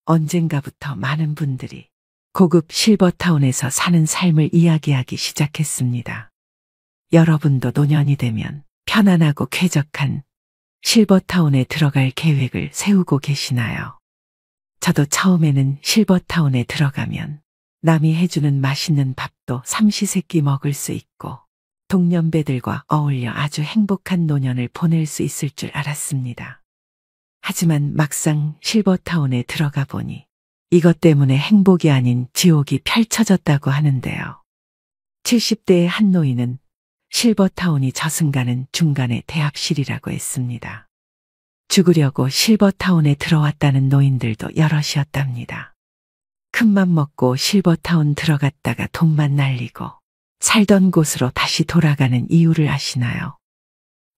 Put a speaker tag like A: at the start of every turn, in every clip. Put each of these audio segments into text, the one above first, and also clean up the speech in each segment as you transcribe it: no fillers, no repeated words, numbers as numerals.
A: 언젠가부터 많은 분들이 고급 실버타운에서 사는 삶을 이야기하기 시작했습니다. 여러분도 노년이 되면 편안하고 쾌적한 실버타운에 들어갈 계획을 세우고 계시나요? 저도 처음에는 실버타운에 들어가면 남이 해주는 맛있는 밥도 삼시세끼 먹을 수 있고 동년배들과 어울려 아주 행복한 노년을 보낼 수 있을 줄 알았습니다. 하지만 막상 실버타운에 들어가 보니 이것 때문에 행복이 아닌 지옥이 펼쳐졌다고 하는데요. 70대의 한 노인은 실버타운이 저승가는 중간의 대합실이라고 했습니다. 죽으려고 실버타운에 들어왔다는 노인들도 여럿이었답니다. 큰맘 먹고 실버타운 들어갔다가 돈만 날리고 살던 곳으로 다시 돌아가는 이유를 아시나요?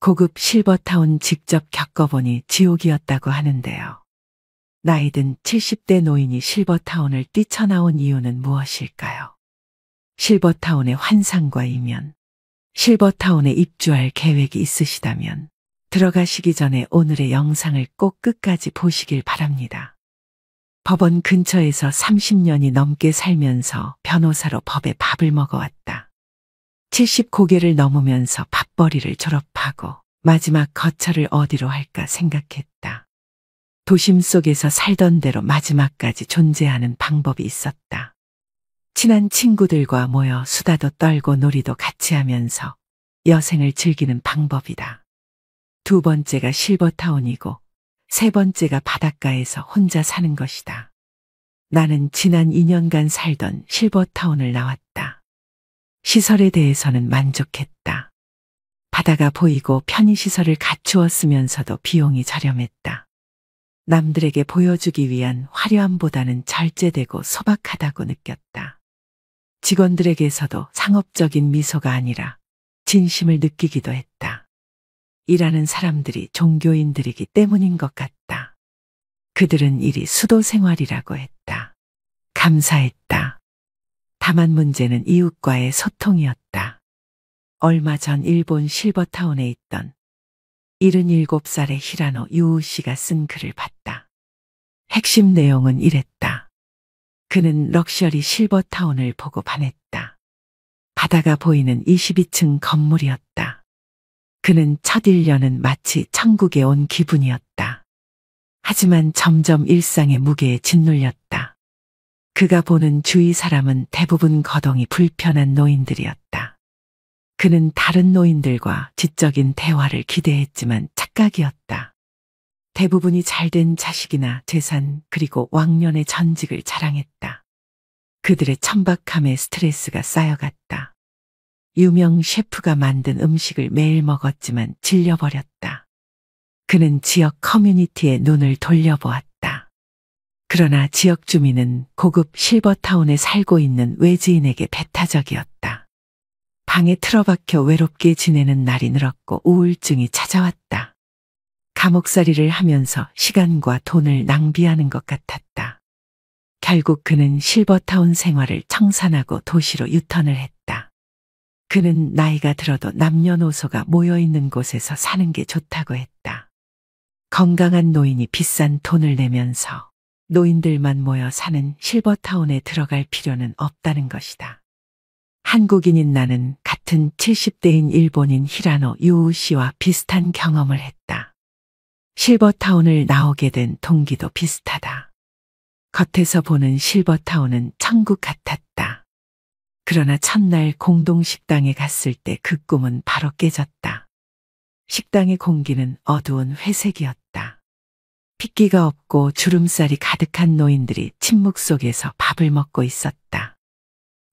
A: 고급 실버타운 직접 겪어보니 지옥이었다고 하는데요. 나이든 70대 노인이 실버타운을 뛰쳐나온 이유는 무엇일까요? 실버타운의 환상과 이면, 실버타운에 입주할 계획이 있으시다면 들어가시기 전에 오늘의 영상을 꼭 끝까지 보시길 바랍니다. 법원 근처에서 30년이 넘게 살면서 변호사로 법의 밥을 먹어왔다. 70고개를 넘으면서 밥벌이를 졸업하고 마지막 거처를 어디로 할까 생각했다. 도심 속에서 살던 대로 마지막까지 존재하는 방법이 있었다. 친한 친구들과 모여 수다도 떨고 놀이도 같이 하면서 여생을 즐기는 방법이다. 두 번째가 실버타운이고 세 번째가 바닷가에서 혼자 사는 것이다. 나는 지난 2년간 살던 실버타운을 나왔다. 시설에 대해서는 만족했다. 바다가 보이고 편의시설을 갖추었으면서도 비용이 저렴했다. 남들에게 보여주기 위한 화려함보다는 절제되고 소박하다고 느꼈다. 직원들에게서도 상업적인 미소가 아니라 진심을 느끼기도 했다. 일하는 사람들이 종교인들이기 때문인 것 같다. 그들은 일이 수도 생활이라고 했다. 감사했다. 다만 문제는 이웃과의 소통이었다. 얼마 전 일본 실버타운에 있던 77살의 히라노 유우 씨가 쓴 글을 봤다. 핵심 내용은 이랬다. 그는 럭셔리 실버타운을 보고 반했다. 바다가 보이는 22층 건물이었다. 그는 첫 1년은 마치 천국에 온 기분이었다. 하지만 점점 일상의 무게에 짓눌렸다. 그가 보는 주위 사람은 대부분 거동이 불편한 노인들이었다. 그는 다른 노인들과 지적인 대화를 기대했지만 착각이었다. 대부분이 잘된 자식이나 재산 그리고 왕년의 전직을 자랑했다. 그들의 천박함에 스트레스가 쌓여갔다. 유명 셰프가 만든 음식을 매일 먹었지만 질려버렸다. 그는 지역 커뮤니티에 눈을 돌려보았다. 그러나 지역 주민은 고급 실버타운에 살고 있는 외지인에게 배타적이었다. 방에 틀어박혀 외롭게 지내는 날이 늘었고 우울증이 찾아왔다. 감옥살이를 하면서 시간과 돈을 낭비하는 것 같았다. 결국 그는 실버타운 생활을 청산하고 도시로 유턴을 했다. 그는 나이가 들어도 남녀노소가 모여있는 곳에서 사는 게 좋다고 했다. 건강한 노인이 비싼 돈을 내면서 노인들만 모여 사는 실버타운에 들어갈 필요는 없다는 것이다. 한국인인 나는 같은 70대인 일본인 히라노 유우 씨와 비슷한 경험을 했다. 실버타운을 나오게 된 동기도 비슷하다. 겉에서 보는 실버타운은 천국 같았다. 그러나 첫날 공동식당에 갔을 때 그 꿈은 바로 깨졌다. 식당의 공기는 어두운 회색이었다. 핏기가 없고 주름살이 가득한 노인들이 침묵 속에서 밥을 먹고 있었다.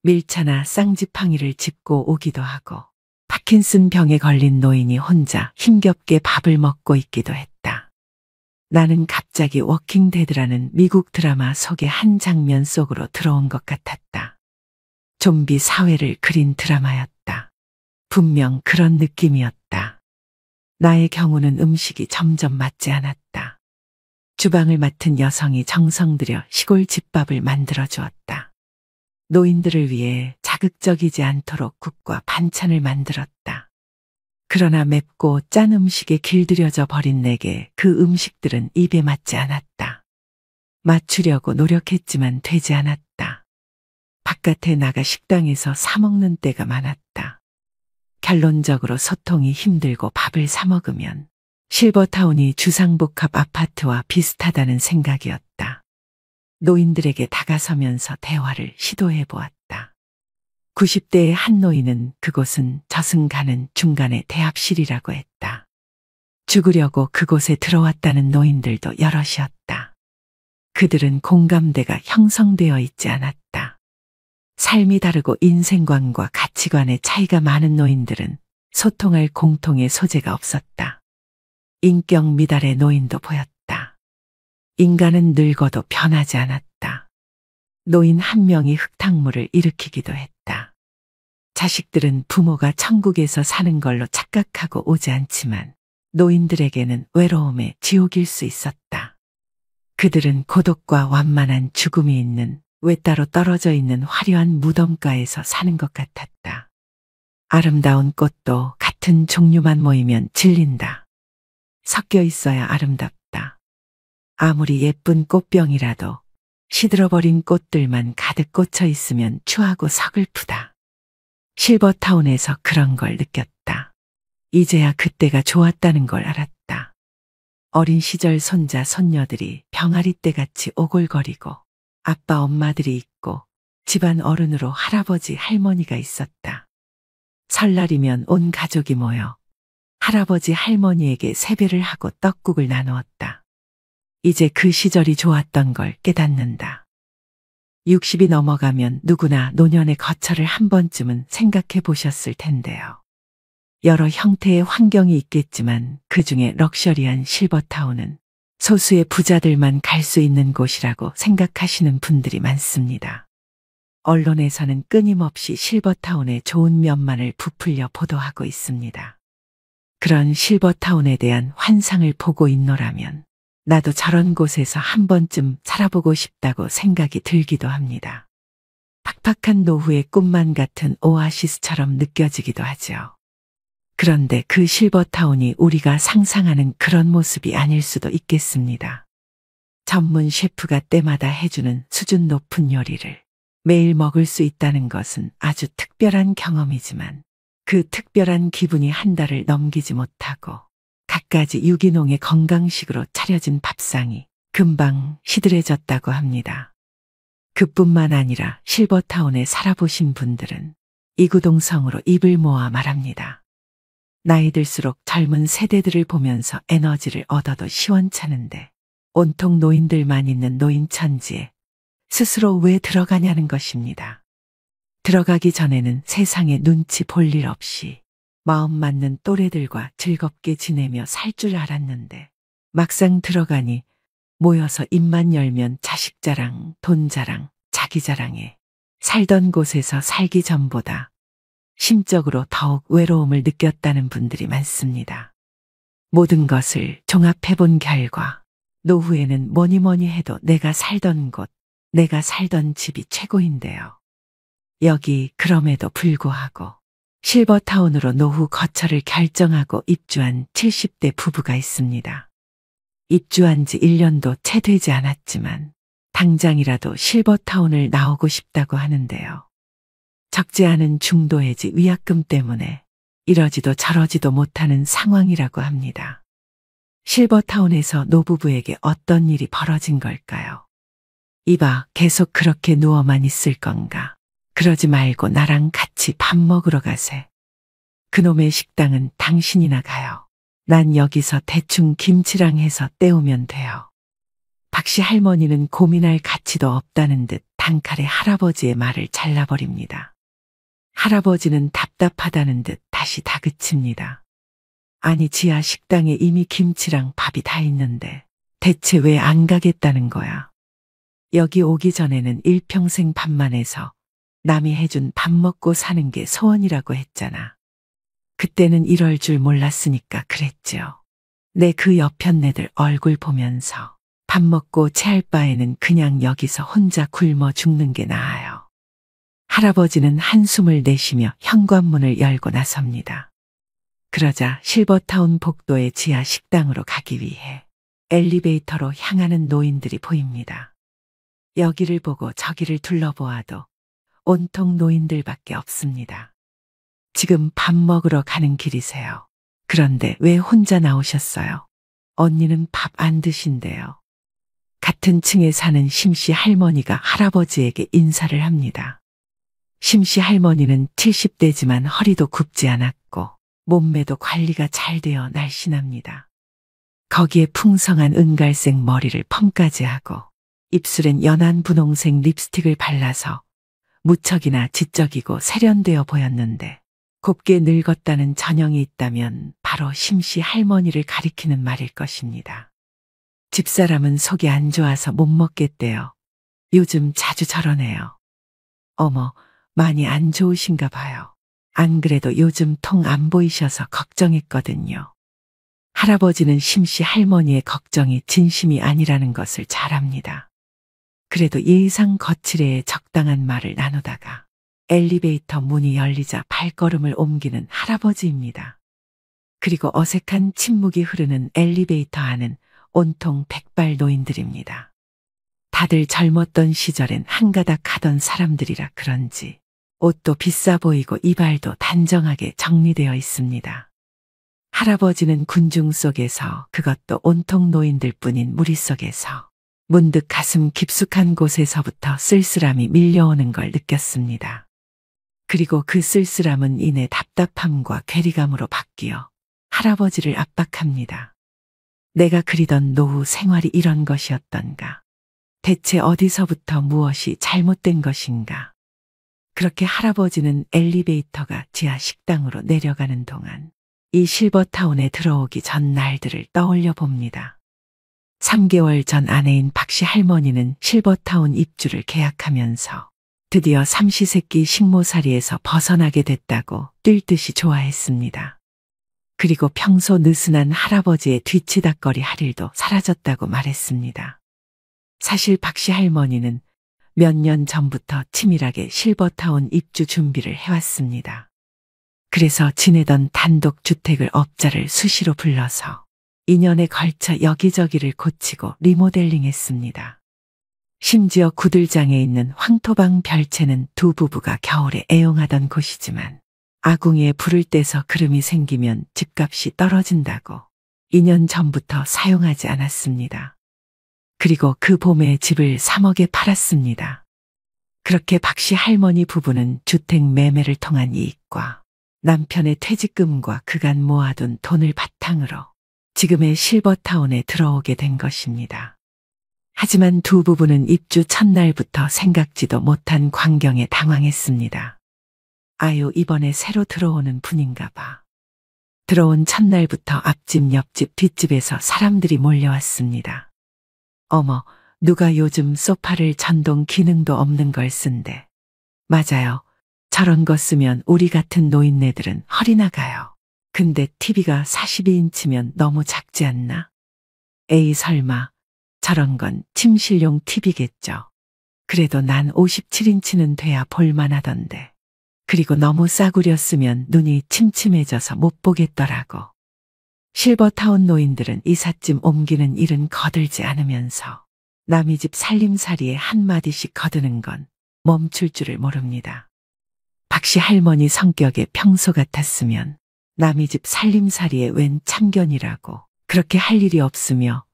A: 밀차나 쌍지팡이를 짚고 오기도 하고 파킨슨 병에 걸린 노인이 혼자 힘겹게 밥을 먹고 있기도 했다. 나는 갑자기 워킹 데드라는 미국 드라마 속의 한 장면 속으로 들어온 것 같았다. 좀비 사회를 그린 드라마였다. 분명 그런 느낌이었다. 나의 경우는 음식이 점점 맞지 않았다. 주방을 맡은 여성이 정성 들여 시골 집밥을 만들어 주었다. 노인들을 위해 자극적이지 않도록 국과 반찬을 만들었다. 그러나 맵고 짠 음식에 길들여져 버린 내게 그 음식들은 입에 맞지 않았다. 맞추려고 노력했지만 되지 않았다. 바깥에 나가 식당에서 사 먹는 때가 많았다. 결론적으로 소통이 힘들고 밥을 사 먹으면 실버타운이 주상복합 아파트와 비슷하다는 생각이었다. 노인들에게 다가서면서 대화를 시도해 보았다. 90대의 한 노인은 그곳은 저승가는 중간에 대합실이라고 했다. 죽으려고 그곳에 들어왔다는 노인들도 여럿이었다. 그들은 공감대가 형성되어 있지 않았다. 삶이 다르고 인생관과 가치관의 차이가 많은 노인들은 소통할 공통의 소재가 없었다. 인격 미달의 노인도 보였다. 인간은 늙어도 변하지 않았다. 노인 한 명이 흙탕물을 일으키기도 했다. 자식들은 부모가 천국에서 사는 걸로 착각하고 오지 않지만 노인들에게는 외로움의 지옥일 수 있었다. 그들은 고독과 완만한 죽음이 있는 외따로 떨어져 있는 화려한 무덤가에서 사는 것 같았다. 아름다운 꽃도 같은 종류만 모이면 질린다. 섞여 있어야 아름답다. 아무리 예쁜 꽃병이라도 시들어버린 꽃들만 가득 꽂혀 있으면 추하고 서글프다. 실버타운에서 그런 걸 느꼈다. 이제야 그때가 좋았다는 걸 알았다. 어린 시절 손자 손녀들이 병아리 떼같이 오골거리고 아빠 엄마들이 있고 집안 어른으로 할아버지 할머니가 있었다. 설날이면 온 가족이 모여 할아버지 할머니에게 세배를 하고 떡국을 나누었다. 이제 그 시절이 좋았던 걸 깨닫는다. 60이 넘어가면 누구나 노년의 거처를 한 번쯤은 생각해 보셨을 텐데요. 여러 형태의 환경이 있겠지만 그중에 럭셔리한 실버타운은 소수의 부자들만 갈 수 있는 곳이라고 생각하시는 분들이 많습니다. 언론에서는 끊임없이 실버타운의 좋은 면만을 부풀려 보도하고 있습니다. 그런 실버타운에 대한 환상을 보고 있노라면 나도 저런 곳에서 한 번쯤 살아보고 싶다고 생각이 들기도 합니다. 팍팍한 노후의 꿈만 같은 오아시스처럼 느껴지기도 하죠. 그런데 그 실버타운이 우리가 상상하는 그런 모습이 아닐 수도 있겠습니다. 전문 셰프가 때마다 해주는 수준 높은 요리를 매일 먹을 수 있다는 것은 아주 특별한 경험이지만 그 특별한 기분이 한 달을 넘기지 못하고 갖가지 유기농의 건강식으로 차려진 밥상이 금방 시들해졌다고 합니다. 그뿐만 아니라 실버타운에 살아보신 분들은 이구동성으로 입을 모아 말합니다. 나이 들수록 젊은 세대들을 보면서 에너지를 얻어도 시원찮은데 온통 노인들만 있는 노인천지에 스스로 왜 들어가냐는 것입니다. 들어가기 전에는 세상에 눈치 볼 일 없이 마음 맞는 또래들과 즐겁게 지내며 살 줄 알았는데 막상 들어가니 모여서 입만 열면 자식 자랑, 돈 자랑, 자기 자랑에 살던 곳에서 살기 전보다 심적으로 더욱 외로움을 느꼈다는 분들이 많습니다. 모든 것을 종합해 본 결과 노후에는 뭐니 해도 내가 살던 곳, 내가 살던 집이 최고인데요. 여기 그럼에도 불구하고 실버타운으로 노후 거처를 결정하고 입주한 70대 부부가 있습니다. 입주한 지 1년도 채 되지 않았지만 당장이라도 실버타운을 나오고 싶다고 하는데요. 적지 않은 중도해지 위약금 때문에 이러지도 저러지도 못하는 상황이라고 합니다. 실버타운에서 노부부에게 어떤 일이 벌어진 걸까요? 이봐, 계속 그렇게 누워만 있을 건가? 그러지 말고 나랑 같이 밥 먹으러 가세. 그놈의 식당은 당신이나 가요. 난 여기서 대충 김치랑 해서 때우면 돼요. 박씨 할머니는 고민할 가치도 없다는 듯 단칼에 할아버지의 말을 잘라버립니다. 할아버지는 답답하다는 듯 다시 다그칩니다. 아니, 지하 식당에 이미 김치랑 밥이 다 있는데 대체 왜 안 가겠다는 거야? 여기 오기 전에는 일평생 밥만 해서 남이 해준 밥 먹고 사는 게 소원이라고 했잖아. 그때는 이럴 줄 몰랐으니까 그랬죠. 내 그 여편네들 얼굴 보면서 밥 먹고 체할 바에는 그냥 여기서 혼자 굶어 죽는 게 나아요. 할아버지는 한숨을 내쉬며 현관문을 열고 나섭니다. 그러자 실버타운 복도의 지하 식당으로 가기 위해 엘리베이터로 향하는 노인들이 보입니다. 여기를 보고 저기를 둘러보아도 온통 노인들밖에 없습니다. 지금 밥 먹으러 가는 길이세요. 그런데 왜 혼자 나오셨어요? 언니는 밥 안 드신대요. 같은 층에 사는 심씨 할머니가 할아버지에게 인사를 합니다. 심씨 할머니는 70대지만 허리도 굽지 않았고 몸매도 관리가 잘 되어 날씬합니다. 거기에 풍성한 은갈색 머리를 펌까지 하고 입술엔 연한 분홍색 립스틱을 발라서 무척이나 지적이고 세련되어 보였는데 곱게 늙었다는 전형이 있다면 바로 심씨 할머니를 가리키는 말일 것입니다. 집사람은 속이 안 좋아서 못 먹겠대요. 요즘 자주 저러네요. 어머, 많이 안 좋으신가 봐요. 안 그래도 요즘 통 안 보이셔서 걱정했거든요. 할아버지는 심씨 할머니의 걱정이 진심이 아니라는 것을 잘 압니다. 그래도 예의상 거칠에 적당한 말을 나누다가 엘리베이터 문이 열리자 발걸음을 옮기는 할아버지입니다. 그리고 어색한 침묵이 흐르는 엘리베이터 안은 온통 백발 노인들입니다. 다들 젊었던 시절엔 한가닥 하던 사람들이라 그런지 옷도 비싸 보이고 이발도 단정하게 정리되어 있습니다. 할아버지는 군중 속에서, 그것도 온통 노인들뿐인 무리 속에서 문득 가슴 깊숙한 곳에서부터 쓸쓸함이 밀려오는 걸 느꼈습니다. 그리고 그 쓸쓸함은 이내 답답함과 괴리감으로 바뀌어 할아버지를 압박합니다. 내가 그리던 노후 생활이 이런 것이었던가? 대체 어디서부터 무엇이 잘못된 것인가? 그렇게 할아버지는 엘리베이터가 지하 식당으로 내려가는 동안 이 실버타운에 들어오기 전 날들을 떠올려 봅니다. 3개월 전 아내인 박씨 할머니는 실버타운 입주를 계약하면서 드디어 삼시세끼 식모살이에서 벗어나게 됐다고 뛸 듯이 좋아했습니다. 그리고 평소 느슨한 할아버지의 뒤치다꺼리 할 일도 사라졌다고 말했습니다. 사실 박씨 할머니는 몇 년 전부터 치밀하게 실버타운 입주 준비를 해왔습니다. 그래서 지내던 단독주택을 업자를 수시로 불러서 2년에 걸쳐 여기저기를 고치고 리모델링했습니다. 심지어 구들장에 있는 황토방 별채는 두 부부가 겨울에 애용하던 곳이지만 아궁이에 불을 떼서 그름이 생기면 집값이 떨어진다고 2년 전부터 사용하지 않았습니다. 그리고 그 봄에 집을 3억에 팔았습니다. 그렇게 박씨 할머니 부부는 주택 매매를 통한 이익과 남편의 퇴직금과 그간 모아둔 돈을 바탕으로 지금의 실버타운에 들어오게 된 것입니다. 하지만 두 부부는 입주 첫날부터 생각지도 못한 광경에 당황했습니다. 아유, 이번에 새로 들어오는 분인가 봐. 들어온 첫날부터 앞집, 옆집, 뒷집에서 사람들이 몰려왔습니다. 어머, 누가 요즘 소파를 전동 기능도 없는 걸 쓴대. 맞아요. 저런 거 쓰면 우리 같은 노인네들은 허리 나가요. 근데 TV가 42인치면 너무 작지 않나? 에이, 설마. 저런 건 침실용 TV겠죠. 그래도 난 57인치는 돼야 볼만하던데. 그리고 너무 싸구려 쓰면 눈이 침침해져서 못 보겠더라고. 실버타운 노인들은 이삿짐 옮기는 일은 거들지 않으면서 남의 집 살림살이에 한마디씩 거드는 건 멈출 줄을 모릅니다. 박씨 할머니 성격에 평소 같았으면 남의 집 살림살이에 웬 참견이라고 그렇게 할 일이 없으며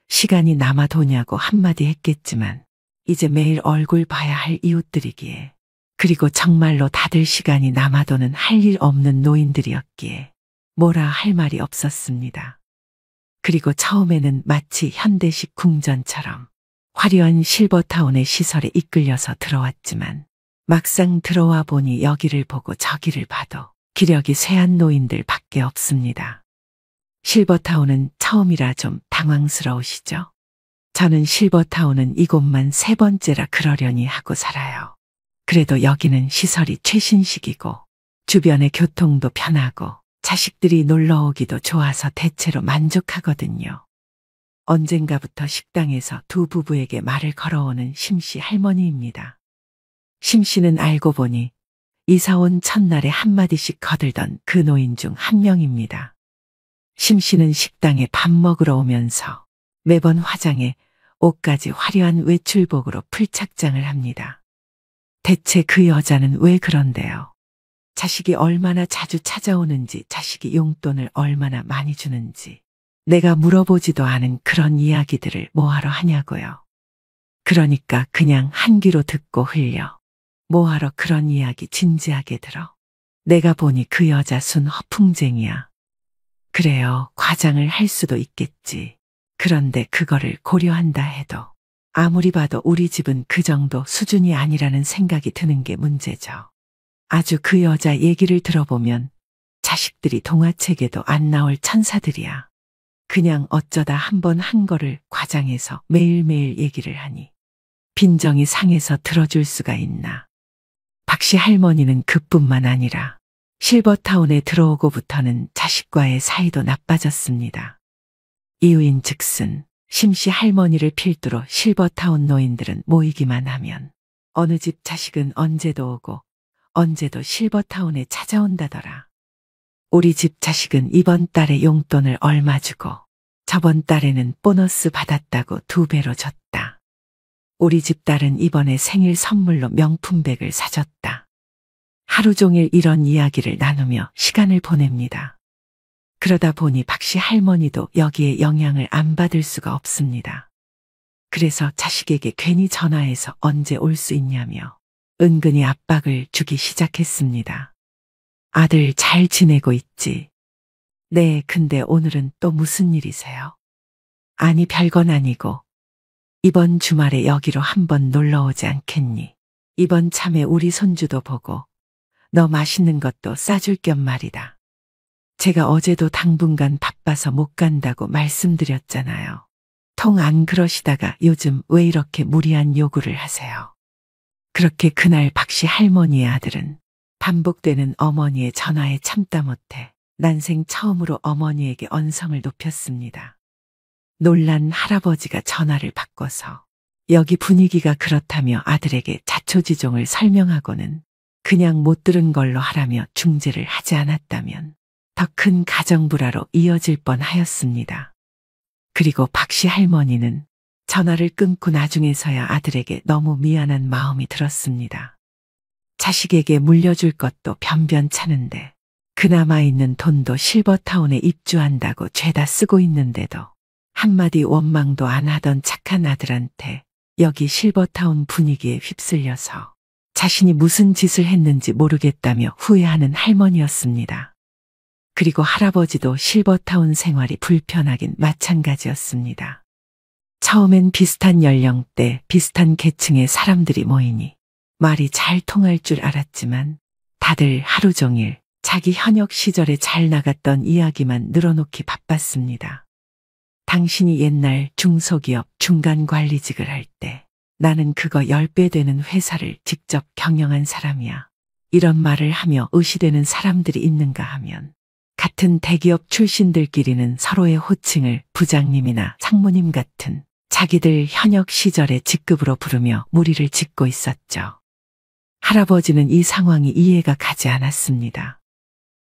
A: 시간이 남아도냐고 한마디 했겠지만 이제 매일 얼굴 봐야 할 이웃들이기에, 그리고 정말로 다들 시간이 남아도는 할 일 없는 노인들이었기에 뭐라 할 말이 없었습니다. 그리고 처음에는 마치 현대식 궁전처럼 화려한 실버타운의 시설에 이끌려서 들어왔지만 막상 들어와 보니 여기를 보고 저기를 봐도 기력이 쇠한 노인들 밖에 없습니다. 실버타운은 처음이라 좀 당황스러우시죠? 저는 실버타운은 이곳만 3번째라 그러려니 하고 살아요. 그래도 여기는 시설이 최신식이고 주변의 교통도 편하고 자식들이 놀러 오기도 좋아서 대체로 만족하거든요. 언젠가부터 식당에서 두 부부에게 말을 걸어오는 심씨 할머니입니다. 심씨는 알고 보니 이사 온 첫날에 한마디씩 거들던 그 노인 중 한 명입니다. 심씨는 식당에 밥 먹으러 오면서 매번 화장에 옷까지 화려한 외출복으로 풀착장을 합니다. 대체 그 여자는 왜 그런데요? 자식이 얼마나 자주 찾아오는지, 자식이 용돈을 얼마나 많이 주는지 내가 물어보지도 않은 그런 이야기들을 뭐하러 하냐고요. 그러니까 그냥 한 귀로 듣고 흘려. 뭐하러 그런 이야기 진지하게 들어. 내가 보니 그 여자 순 허풍쟁이야. 그래요, 과장을 할 수도 있겠지. 그런데 그거를 고려한다 해도 아무리 봐도 우리 집은 그 정도 수준이 아니라는 생각이 드는 게 문제죠. 아주 그 여자 얘기를 들어보면 자식들이 동화책에도 안 나올 천사들이야. 그냥 어쩌다 한번 한 거를 과장해서 매일매일 얘기를 하니 빈정이 상해서 들어줄 수가 있나. 박씨 할머니는 그뿐만 아니라 실버타운에 들어오고부터는 자식과의 사이도 나빠졌습니다. 이유인 즉슨 심씨 할머니를 필두로 실버타운 노인들은 모이기만 하면 어느 집 자식은 언제도 오고 언제도 실버타운에 찾아온다더라. 우리 집 자식은 이번 달에 용돈을 얼마 주고 저번 달에는 보너스 받았다고 2배로 줬다. 우리 집 딸은 이번에 생일 선물로 명품백을 사줬다. 하루 종일 이런 이야기를 나누며 시간을 보냅니다. 그러다 보니 박씨 할머니도 여기에 영향을 안 받을 수가 없습니다. 그래서 자식에게 괜히 전화해서 언제 올 수 있냐며 은근히 압박을 주기 시작했습니다. 아들 잘 지내고 있지? 네, 근데 오늘은 또 무슨 일이세요? 아니, 별건 아니고 이번 주말에 여기로 한번 놀러 오지 않겠니? 이번 참에 우리 손주도 보고 너 맛있는 것도 싸줄 겸 말이다. 제가 어제도 당분간 바빠서 못 간다고 말씀드렸잖아요. 통 안 그러시다가 요즘 왜 이렇게 무리한 요구를 하세요? 그렇게 그날 박씨 할머니의 아들은 반복되는 어머니의 전화에 참다 못해 난생 처음으로 어머니에게 언성을 높였습니다. 놀란 할아버지가 전화를 바꿔서 여기 분위기가 그렇다며 아들에게 자초지종을 설명하고는 그냥 못 들은 걸로 하라며 중재를 하지 않았다면 더 큰 가정불화로 이어질 뻔하였습니다. 그리고 박씨 할머니는 전화를 끊고 나중에서야 아들에게 너무 미안한 마음이 들었습니다. 자식에게 물려줄 것도 변변찮은데 그나마 있는 돈도 실버타운에 입주한다고 죄다 쓰고 있는데도 한마디 원망도 안 하던 착한 아들한테 여기 실버타운 분위기에 휩쓸려서 자신이 무슨 짓을 했는지 모르겠다며 후회하는 할머니였습니다. 그리고 할아버지도 실버타운 생활이 불편하긴 마찬가지였습니다. 처음엔 비슷한 연령대, 비슷한 계층의 사람들이 모이니 말이 잘 통할 줄 알았지만 다들 하루 종일 자기 현역 시절에 잘 나갔던 이야기만 늘어놓기 바빴습니다. 당신이 옛날 중소기업 중간관리직을 할 때 나는 그거 10배 되는 회사를 직접 경영한 사람이야. 이런 말을 하며 의시되는 사람들이 있는가 하면 같은 대기업 출신들끼리는 서로의 호칭을 부장님이나 상무님 같은 자기들 현역 시절의 직급으로 부르며 무리를 짓고 있었죠. 할아버지는 이 상황이 이해가 가지 않았습니다.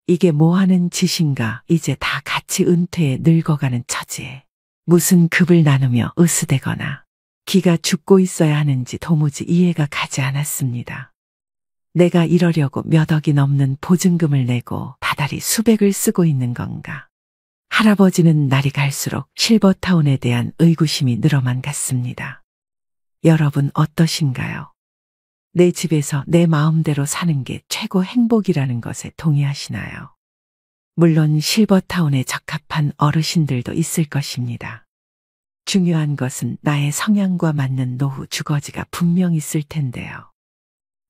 A: 이게 뭐하는 짓인가, 이제 다 같이 은퇴해 늙어가는 처지에 무슨 급을 나누며 으스대거나 기가 죽고 있어야 하는지 도무지 이해가 가지 않았습니다. 내가 이러려고 몇 억이 넘는 보증금을 내고 다달이 수백을 쓰고 있는 건가. 할아버지는 날이 갈수록 실버타운에 대한 의구심이 늘어만 갔습니다. 여러분 어떠신가요? 내 집에서 내 마음대로 사는 게 최고 행복이라는 것에 동의하시나요? 물론 실버타운에 적합한 어르신들도 있을 것입니다. 중요한 것은 나의 성향과 맞는 노후 주거지가 분명 있을 텐데요.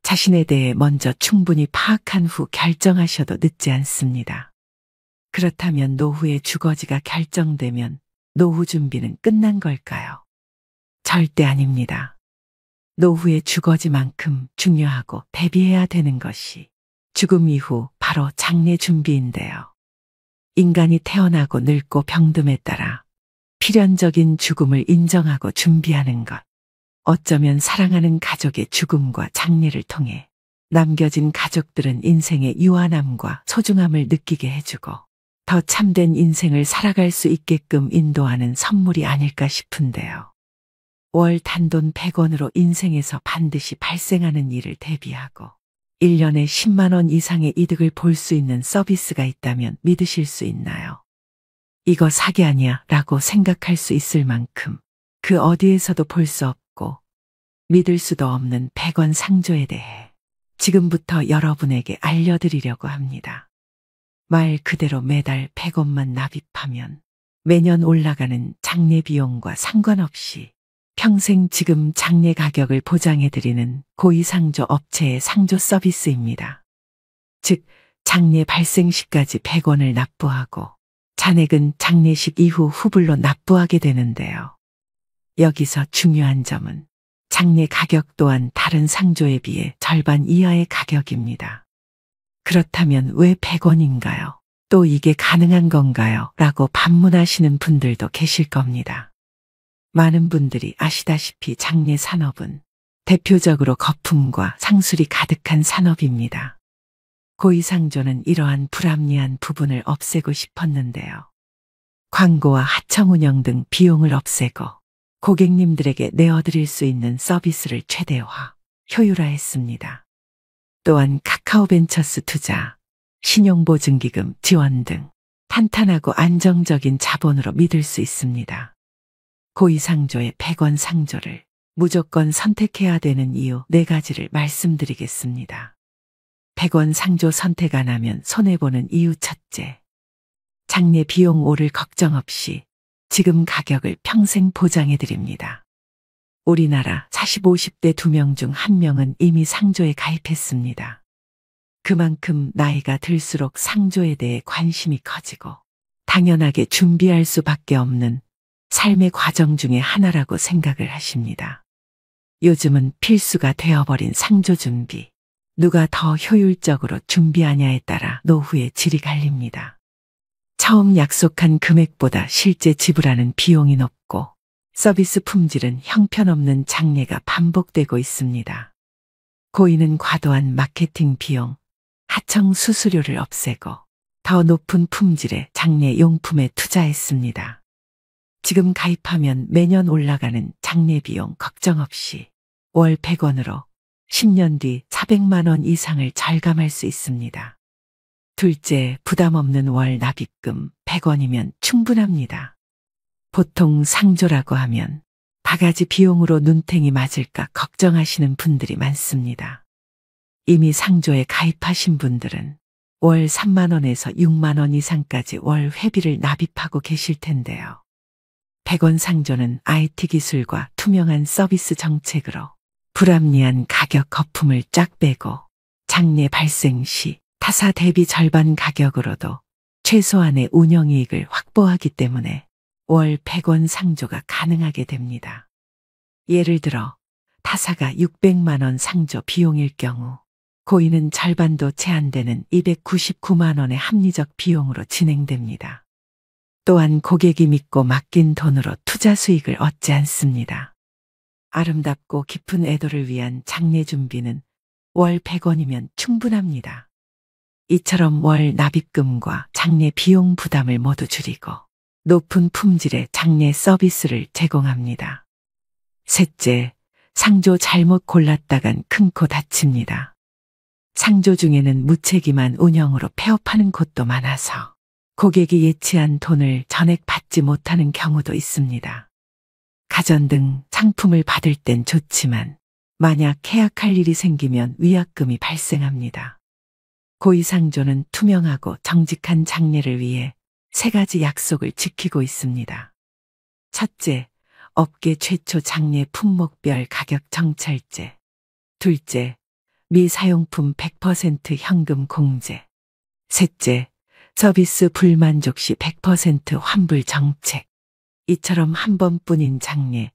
A: 자신에 대해 먼저 충분히 파악한 후 결정하셔도 늦지 않습니다. 그렇다면 노후의 주거지가 결정되면 노후 준비는 끝난 걸까요? 절대 아닙니다. 노후의 주거지만큼 중요하고 대비해야 되는 것이 죽음 이후 바로 장례 준비인데요. 인간이 태어나고 늙고 병듦에 따라 필연적인 죽음을 인정하고 준비하는 것. 어쩌면 사랑하는 가족의 죽음과 장례를 통해 남겨진 가족들은 인생의 유한함과 소중함을 느끼게 해주고 더 참된 인생을 살아갈 수 있게끔 인도하는 선물이 아닐까 싶은데요. 월 단돈 100원으로 인생에서 반드시 발생하는 일을 대비하고 1년에 10만 원 이상의 이득을 볼 수 있는 서비스가 있다면 믿으실 수 있나요? 이거 사기 아니야 라고 생각할 수 있을 만큼 그 어디에서도 볼 수 없고 믿을 수도 없는 100원 상조에 대해 지금부터 여러분에게 알려드리려고 합니다. 말 그대로 매달 100원만 납입하면 매년 올라가는 장례 비용과 상관없이 평생 지금 장례 가격을 보장해드리는 고위상조 업체의 상조 서비스입니다. 즉, 장례 발생 시까지 100원을 납부하고 잔액은 장례식 이후 후불로 납부하게 되는데요. 여기서 중요한 점은 장례 가격 또한 다른 상조에 비해 절반 이하의 가격입니다. 그렇다면 왜 100원인가요? 또 이게 가능한 건가요? 라고 반문하시는 분들도 계실 겁니다. 많은 분들이 아시다시피 장례 산업은 대표적으로 거품과 상술이 가득한 산업입니다. 고위상조는 이러한 불합리한 부분을 없애고 싶었는데요. 광고와 하청 운영 등 비용을 없애고 고객님들에게 내어드릴 수 있는 서비스를 최대화, 효율화했습니다. 또한 카카오벤처스 투자, 신용보증기금 지원 등 탄탄하고 안정적인 자본으로 믿을 수 있습니다. 고위상조의 100원 상조를 무조건 선택해야 되는 이유 4가지를 말씀드리겠습니다. 100원 상조 선택 안 하면 손해보는 이유 첫째, 장례 비용 오를 걱정 없이 지금 가격을 평생 보장해드립니다. 우리나라 40, 50대 2명 중 1명은 이미 상조에 가입했습니다. 그만큼 나이가 들수록 상조에 대해 관심이 커지고 당연하게 준비할 수밖에 없는 삶의 과정 중의 하나라고 생각을 하십니다. 요즘은 필수가 되어버린 상조 준비. 누가 더 효율적으로 준비하냐에 따라 노후의 질이 갈립니다. 처음 약속한 금액보다 실제 지불하는 비용이 높고 서비스 품질은 형편없는 장례가 반복되고 있습니다. 고인은 과도한 마케팅 비용, 하청 수수료를 없애고 더 높은 품질의 장례 용품에 투자했습니다. 지금 가입하면 매년 올라가는 장례 비용 걱정 없이 월 100원으로 10년 뒤 400만 원 이상을 절감할 수 있습니다. 둘째, 부담 없는 월 납입금 100원이면 충분합니다. 보통 상조라고 하면 바가지 비용으로 눈탱이 맞을까 걱정하시는 분들이 많습니다. 이미 상조에 가입하신 분들은 월 3만 원에서 6만 원 이상까지 월 회비를 납입하고 계실 텐데요. 100원 상조는 IT 기술과 투명한 서비스 정책으로 불합리한 가격 거품을 쫙 빼고 장례 발생 시 타사 대비 절반 가격으로도 최소한의 운영이익을 확보하기 때문에 월 100원 상조가 가능하게 됩니다. 예를 들어 타사가 600만 원 상조 비용일 경우 고인은 절반도 채 안 되는 299만 원의 합리적 비용으로 진행됩니다. 또한 고객이 믿고 맡긴 돈으로 투자 수익을 얻지 않습니다. 아름답고 깊은 애도를 위한 장례 준비는 월 100원이면 충분합니다. 이처럼 월 납입금과 장례 비용 부담을 모두 줄이고 높은 품질의 장례 서비스를 제공합니다. 셋째, 상조 잘못 골랐다간 큰 코 다칩니다. 상조 중에는 무책임한 운영으로 폐업하는 곳도 많아서 고객이 예치한 돈을 전액 받지 못하는 경우도 있습니다. 가전 등 상품을 받을 땐 좋지만 만약 계약할 일이 생기면 위약금이 발생합니다. 고위상조는 투명하고 정직한 장례를 위해 3가지 약속을 지키고 있습니다. 첫째, 업계 최초 장례 품목별 가격 정찰제. 둘째, 미사용품 100% 현금 공제. 셋째, 서비스 불만족 시 100% 환불 정책. 이처럼 한 번뿐인 장례,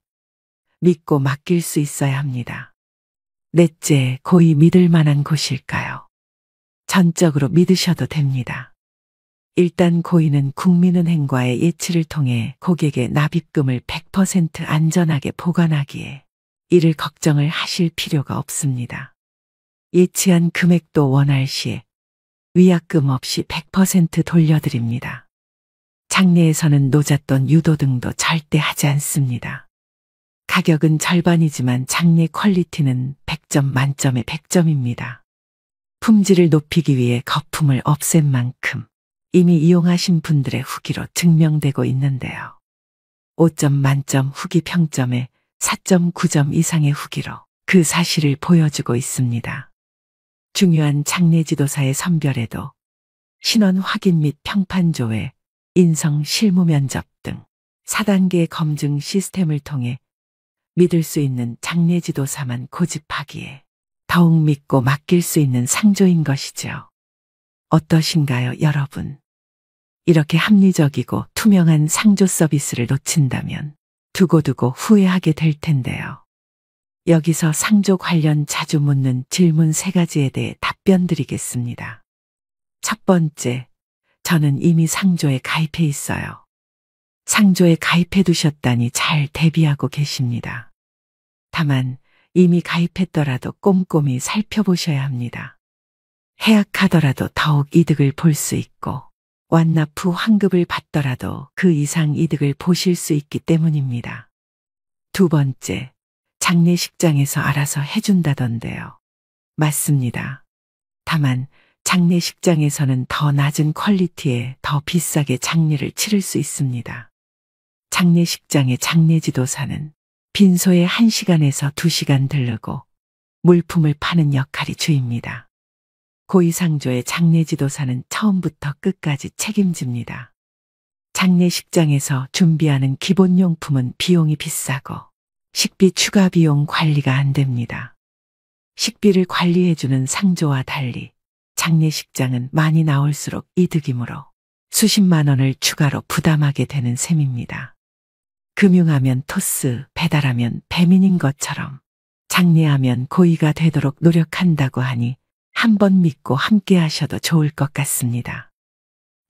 A: 믿고 맡길 수 있어야 합니다. 넷째, 고이 믿을 만한 곳일까요? 전적으로 믿으셔도 됩니다. 일단 고이는 국민은행과의 예치를 통해 고객의 납입금을 100% 안전하게 보관하기에 이를 걱정을 하실 필요가 없습니다. 예치한 금액도 원할 시에 위약금 없이 100% 돌려드립니다. 장례에서는 노잣돈 유도 등도 절대 하지 않습니다. 가격은 절반이지만 장례 퀄리티는 100점 만점에 100점입니다. 품질을 높이기 위해 거품을 없앤 만큼 이미 이용하신 분들의 후기로 증명되고 있는데요. 5점 만점 후기 평점에 4.9점 이상의 후기로 그 사실을 보여주고 있습니다. 중요한 장례 지도사의 선별에도 신원 확인 및 평판 조회, 인성 실무 면접 등 4단계 검증 시스템을 통해 믿을 수 있는 장례 지도사만 고집하기에 더욱 믿고 맡길 수 있는 상조인 것이죠. 어떠신가요, 여러분? 이렇게 합리적이고 투명한 상조 서비스를 놓친다면 두고두고 후회하게 될 텐데요. 여기서 상조 관련 자주 묻는 질문 3가지에 대해 답변 드리겠습니다. 첫 번째, 저는 이미 상조에 가입해 있어요. 상조에 가입해 두셨다니 잘 대비하고 계십니다. 다만 이미 가입했더라도 꼼꼼히 살펴보셔야 합니다. 해약하더라도 더욱 이득을 볼 수 있고 완납 후 환급을 받더라도 그 이상 이득을 보실 수 있기 때문입니다. 두 번째, 장례식장에서 알아서 해준다던데요. 맞습니다. 다만 장례식장에서는 더 낮은 퀄리티에 더 비싸게 장례를 치를 수 있습니다. 장례식장의 장례지도사는 빈소에 1시간에서 2시간 들르고 물품을 파는 역할이 주입니다. 고위상조의 장례지도사는 처음부터 끝까지 책임집니다. 장례식장에서 준비하는 기본용품은 비용이 비싸고 식비 추가 비용 관리가 안 됩니다. 식비를 관리해주는 상조와 달리 장례식장은 많이 나올수록 이득이므로 수십만 원을 추가로 부담하게 되는 셈입니다. 금융하면 토스, 배달하면 배민인 것처럼 장례하면 고의가 되도록 노력한다고 하니 한번 믿고 함께 하셔도 좋을 것 같습니다.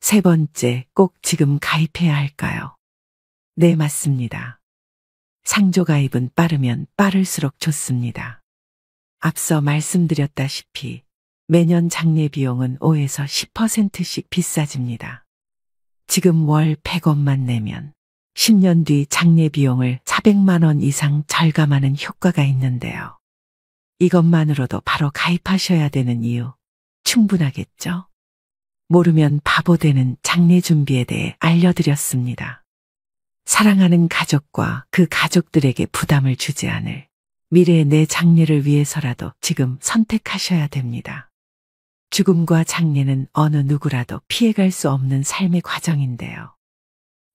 A: 세 번째, 꼭 지금 가입해야 할까요? 네, 맞습니다. 상조 가입은 빠르면 빠를수록 좋습니다. 앞서 말씀드렸다시피 매년 장례 비용은 5에서 10%씩 비싸집니다. 지금 월 100원만 내면 10년 뒤 장례 비용을 400만 원 이상 절감하는 효과가 있는데요. 이것만으로도 바로 가입하셔야 되는 이유 충분하겠죠? 모르면 바보 되는 장례 준비에 대해 알려드렸습니다. 사랑하는 가족과 그 가족들에게 부담을 주지 않을 미래의 내 장례를 위해서라도 지금 선택하셔야 됩니다. 죽음과 장례는 어느 누구라도 피해갈 수 없는 삶의 과정인데요.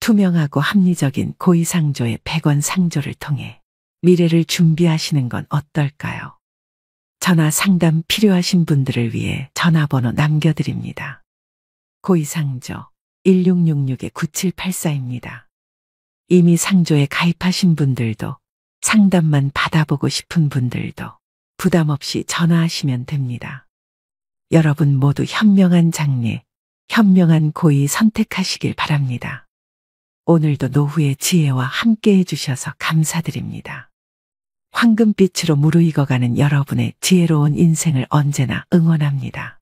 A: 투명하고 합리적인 고위상조의 100원 상조를 통해 미래를 준비하시는 건 어떨까요? 전화 상담 필요하신 분들을 위해 전화번호 남겨드립니다. 고위상조 1666-9784입니다. 이미 상조에 가입하신 분들도 상담만 받아보고 싶은 분들도 부담 없이 전화하시면 됩니다. 여러분 모두 현명한 장례, 현명한 고위 선택하시길 바랍니다. 오늘도 노후의 지혜와 함께 해주셔서 감사드립니다. 황금빛으로 무르익어가는 여러분의 지혜로운 인생을 언제나 응원합니다.